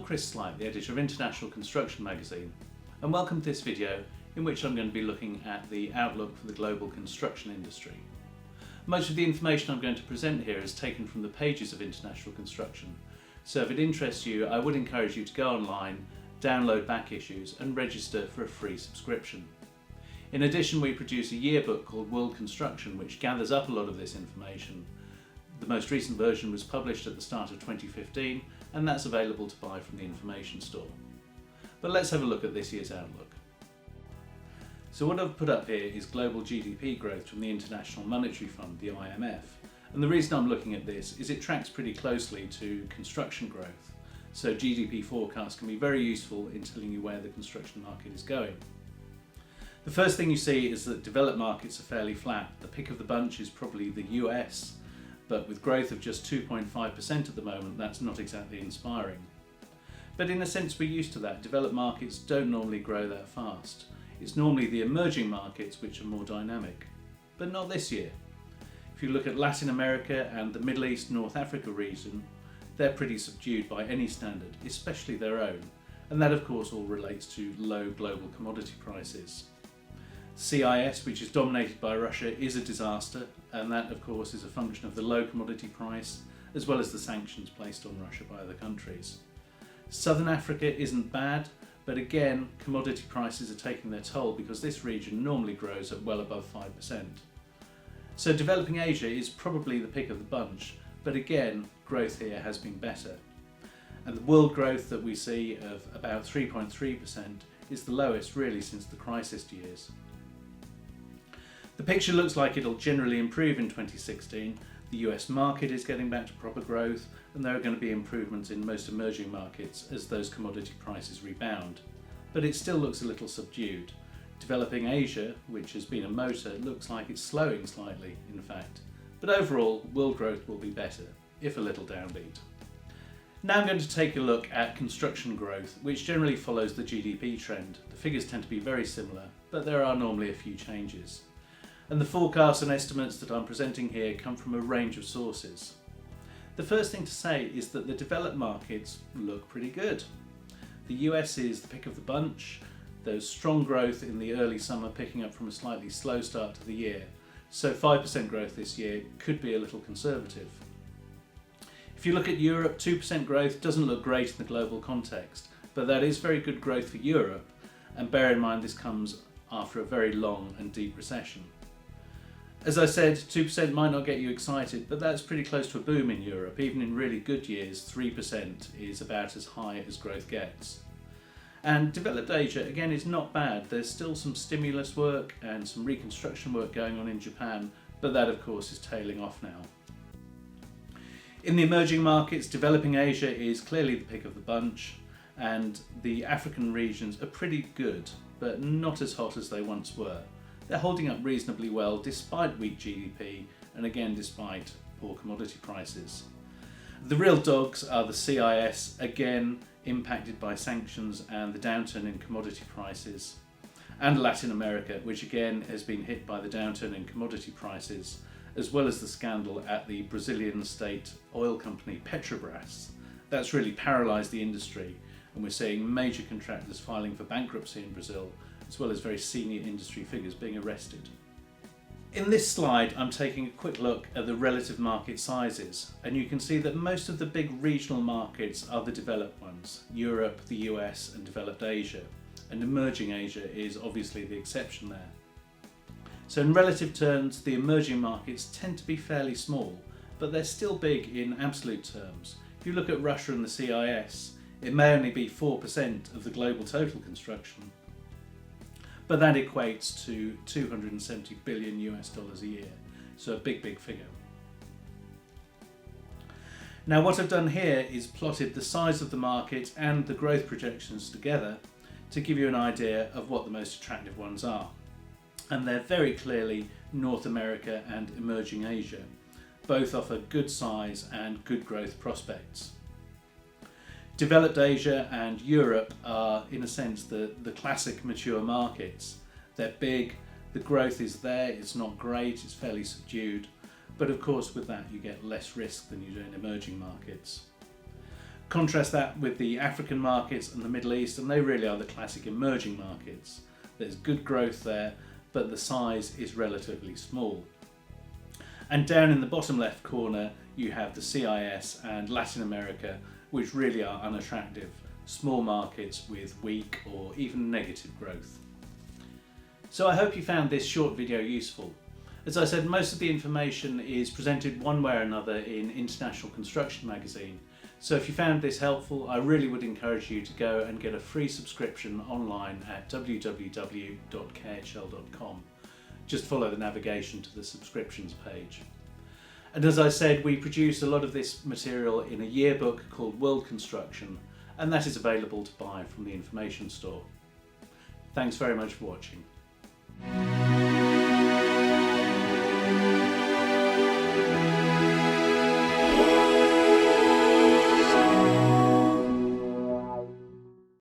Chris Sleight, the editor of International Construction magazine, and welcome to this video in which I'm going to be looking at the outlook for the global construction industry. Most of the information I'm going to present here is taken from the pages of International Construction, so if it interests you, I would encourage you to go online, download back issues and register for a free subscription. In addition, we produce a yearbook called World Construction which gathers up a lot of this information. The most recent version was published at the start of 2015 and that's available to buy from the information store. But let's have a look at this year's outlook. So what I've put up here is global GDP growth from the International Monetary Fund, the IMF. And the reason I'm looking at this is it tracks pretty closely to construction growth. So GDP forecasts can be very useful in telling you where the construction market is going. The first thing you see is that developed markets are fairly flat. The pick of the bunch is probably the US, but with growth of just 2.5% at the moment, that's not exactly inspiring. But in a sense, we're used to that. Developed markets don't normally grow that fast. It's normally the emerging markets which are more dynamic, but not this year. If you look at Latin America and the Middle East, North Africa region, they're pretty subdued by any standard, especially their own. And that of course all relates to low global commodity prices. CIS, which is dominated by Russia, is a disaster, and that of course is a function of the low commodity price as well as the sanctions placed on Russia by other countries. Southern Africa isn't bad, but again commodity prices are taking their toll because this region normally grows at well above 5%. So developing Asia is probably the pick of the bunch, but again growth here has been better. And the world growth that we see of about 3.3% is the lowest really since the crisis years. The picture looks like it'll generally improve in 2016. The US market is getting back to proper growth and there are going to be improvements in most emerging markets as those commodity prices rebound. But it still looks a little subdued. Developing Asia, which has been a motor, looks like it's slowing slightly in fact. But overall, world growth will be better, if a little downbeat. Now I'm going to take a look at construction growth, which generally follows the GDP trend. The figures tend to be very similar, but there are normally a few changes. And the forecasts and estimates that I'm presenting here come from a range of sources. The first thing to say is that the developed markets look pretty good. The US is the pick of the bunch. There's strong growth in the early summer, picking up from a slightly slow start to the year. So 5% growth this year could be a little conservative. If you look at Europe, 2% growth doesn't look great in the global context, but that is very good growth for Europe, and bear in mind this comes after a very long and deep recession. As I said, 2% might not get you excited, but that's pretty close to a boom in Europe. Even in really good years, 3% is about as high as growth gets. And developed Asia, again, is not bad. There's still some stimulus work and some reconstruction work going on in Japan, but that of course is tailing off now. In the emerging markets, developing Asia is clearly the pick of the bunch, and the African regions are pretty good, but not as hot as they once were. They're holding up reasonably well despite weak GDP and again despite poor commodity prices. The real dogs are the CIS, again impacted by sanctions and the downturn in commodity prices, and Latin America, which again has been hit by the downturn in commodity prices, as well as the scandal at the Brazilian state oil company Petrobras. That's really paralysed the industry, and we're seeing major contractors filing for bankruptcy in Brazil, as well as very senior industry figures being arrested. In this slide, I'm taking a quick look at the relative market sizes, and you can see that most of the big regional markets are the developed ones, Europe, the US and developed Asia, and emerging Asia is obviously the exception there. So in relative terms, the emerging markets tend to be fairly small, but they're still big in absolute terms. If you look at Russia and the CIS, it may only be 4% of the global total construction, but that equates to $270 billion a year, so a big figure. Now what I've done here is plotted the size of the market and the growth projections together to give you an idea of what the most attractive ones are. And they're very clearly North America and emerging Asia. Both offer good size and good growth prospects. Developed Asia and Europe are, in a sense, the classic mature markets. They're big, the growth is there, it's not great, it's fairly subdued, but of course with that you get less risk than you do in emerging markets. Contrast that with the African markets and the Middle East, and they really are the classic emerging markets. There's good growth there, but the size is relatively small. And down in the bottom left corner, you have the CIS and Latin America, which really are unattractive, small markets with weak or even negative growth. So I hope you found this short video useful. As I said, most of the information is presented one way or another in International Construction magazine. So if you found this helpful, I really would encourage you to go and get a free subscription online at www.khl.com. Just follow the navigation to the subscriptions page. And as I said, we produce a lot of this material in a yearbook called World Construction, and that is available to buy from the information store. Thanks very much for watching.